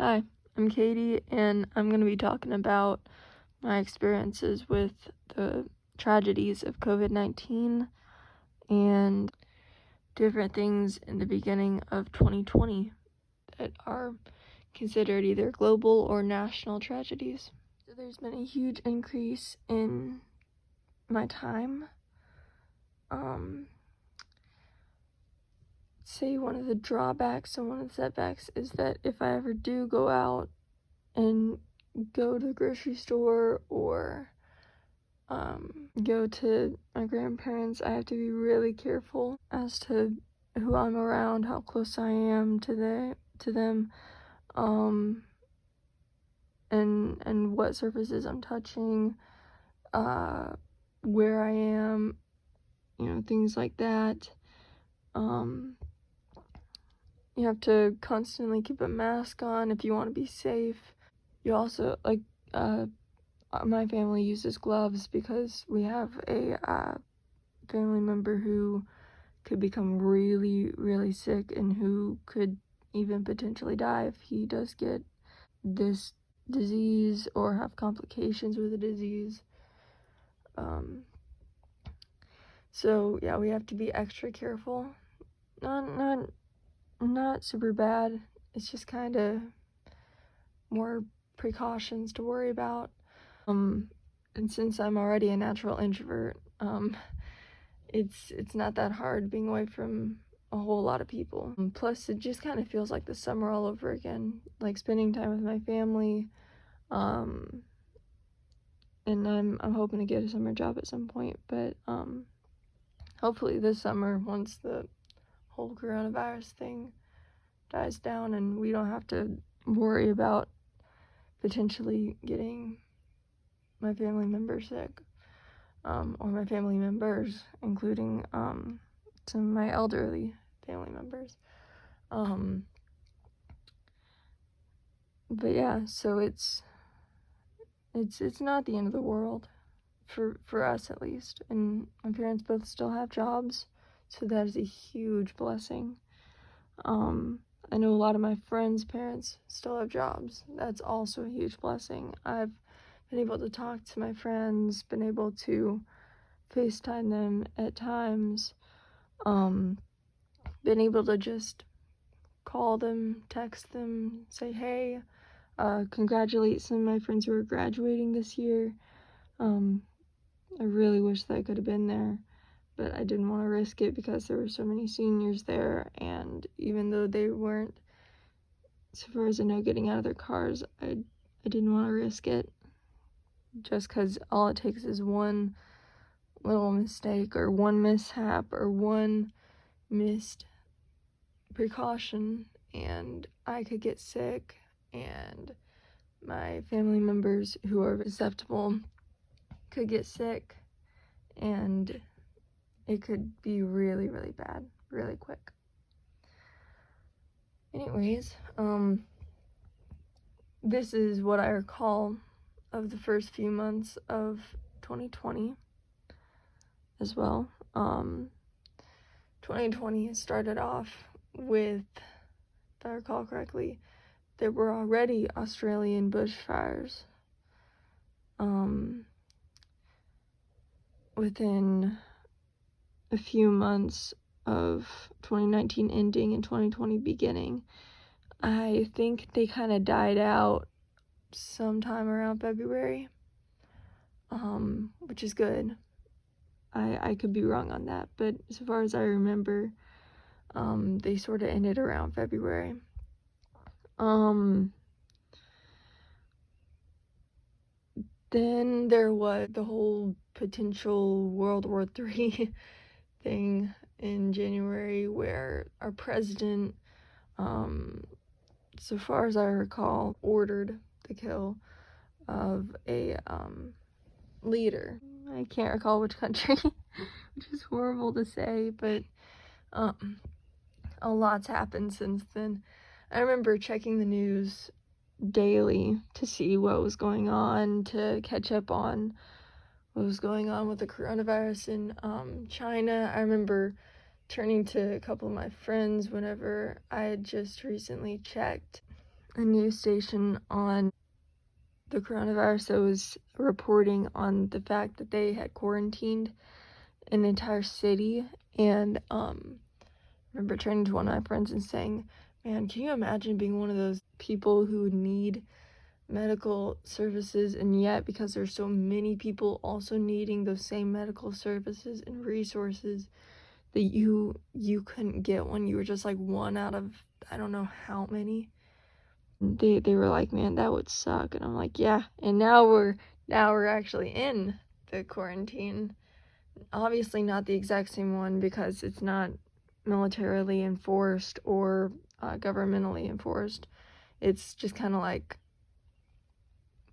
Hi, I'm Katie, and I'm going to be talking about my experiences with the tragedies of COVID-19 and different things in the beginning of 2020 that are considered either global or national tragedies. So there's been a huge increase in my time. Say one of the drawbacks and one of the setbacks is that if I ever do go out and go to the grocery store or go to my grandparents, I have to be really careful as to who I'm around, how close I am to them, and what surfaces I'm touching, where I am, things like that. You have to constantly keep a mask on if you want to be safe. You also, my family uses gloves because we have a family member who could become really, really sick and who could even potentially die if he does get this disease or have complications with the disease. So yeah, we have to be extra careful. Not super bad. It's just kind of more precautions to worry about. And since I'm already a natural introvert, it's not that hard being away from a whole lot of people. Plus, it just kind of feels like the summer all over again, like spending time with my family. And I'm hoping to get a summer job at some point, but hopefully this summer, once the whole coronavirus thing dies down and we don't have to worry about potentially getting my family members sick, or my family members, including some of my elderly family members. But yeah, so it's not the end of the world for us at least, and my parents both still have jobs, so that is a huge blessing. I know a lot of my friends' parents still have jobs. That's also a huge blessing. I've been able to talk to my friends, been able to FaceTime them at times, been able to just call them, text them, say hey, congratulate some of my friends who are graduating this year. I really wish that I could have been there, but I didn't want to risk it because there were so many seniors there, and even though they weren't, so far as I know, getting out of their cars, I didn't want to risk it, just because all it takes is one little mistake or one mishap or one missed precaution and I could get sick, and my family members who are susceptible could get sick, and it could be really, really bad, really quick. Anyways, this is what I recall of the first few months of 2020 as well. 2020 started off with, if I recall correctly, there were already Australian bushfires. Within a few months of 2019 ending and 2020 beginning. I think they kind of died out sometime around February, which is good. I could be wrong on that, but as far as I remember, they sort of ended around February. Then there was the whole potential World War III thing in January, where our president, so far as I recall, ordered the kill of a leader. I can't recall which country, which is horrible to say, but a lot's happened since then. I remember checking the news daily to see what was going on, to catch up on what was going on with the coronavirus in China. I remember turning to a couple of my friends whenever I had just recently checked a news station on the coronavirus that was reporting on the fact that they had quarantined an entire city. And I remember turning to one of my friends and saying, man, can you imagine being one of those people who need medical services, and yet because there's so many people also needing those same medical services and resources that you couldn't get when you were just like one out of I don't know how many. They were like, man, that would suck. And I'm like, yeah. And now we're actually in the quarantine. Obviously not the exact same one because it's not militarily enforced or governmentally enforced. It's just kind of like,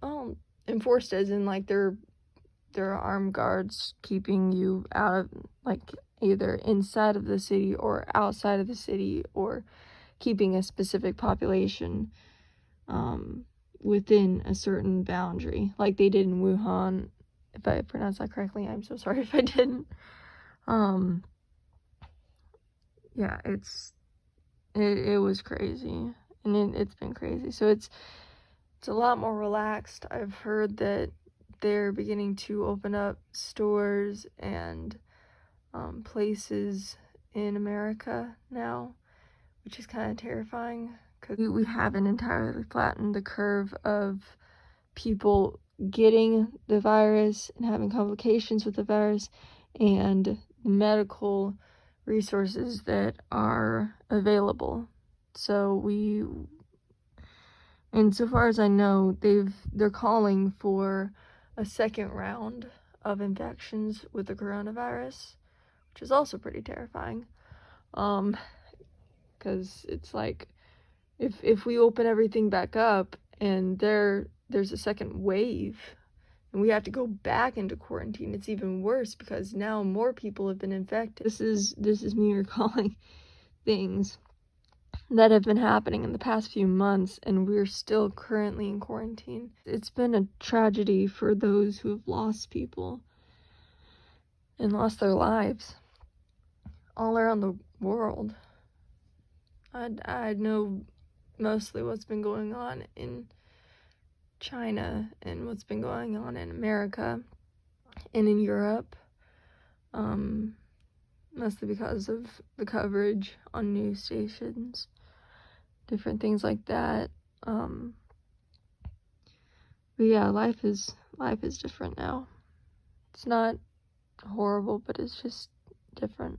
well, enforced as in like there are armed guards keeping you out of, like, either inside of the city or outside of the city, or keeping a specific population within a certain boundary, like they did in Wuhan. If I pronounced that correctly, I'm so sorry if I didn't. Yeah, it was crazy, and it's been crazy. So it's a lot more relaxed. I've heard that they're beginning to open up stores and places in America now, which is kind of terrifying because we haven't entirely flattened the curve of people getting the virus and having complications with the virus, and medical resources that are available. So and so far as I know, they're calling for a second round of infections with the coronavirus, which is also pretty terrifying. Because it's like, if we open everything back up and there's a second wave and we have to go back into quarantine, it's even worse because now more people have been infected. This is me recalling things that have been happening in the past few months, and we're still currently in quarantine. It's been a tragedy for those who have lost people and lost their lives all around the world. I know mostly what's been going on in China and what's been going on in America and in Europe, mostly because of the coverage on news stations, different things like that. But yeah, life is different now. It's not horrible, but it's just different.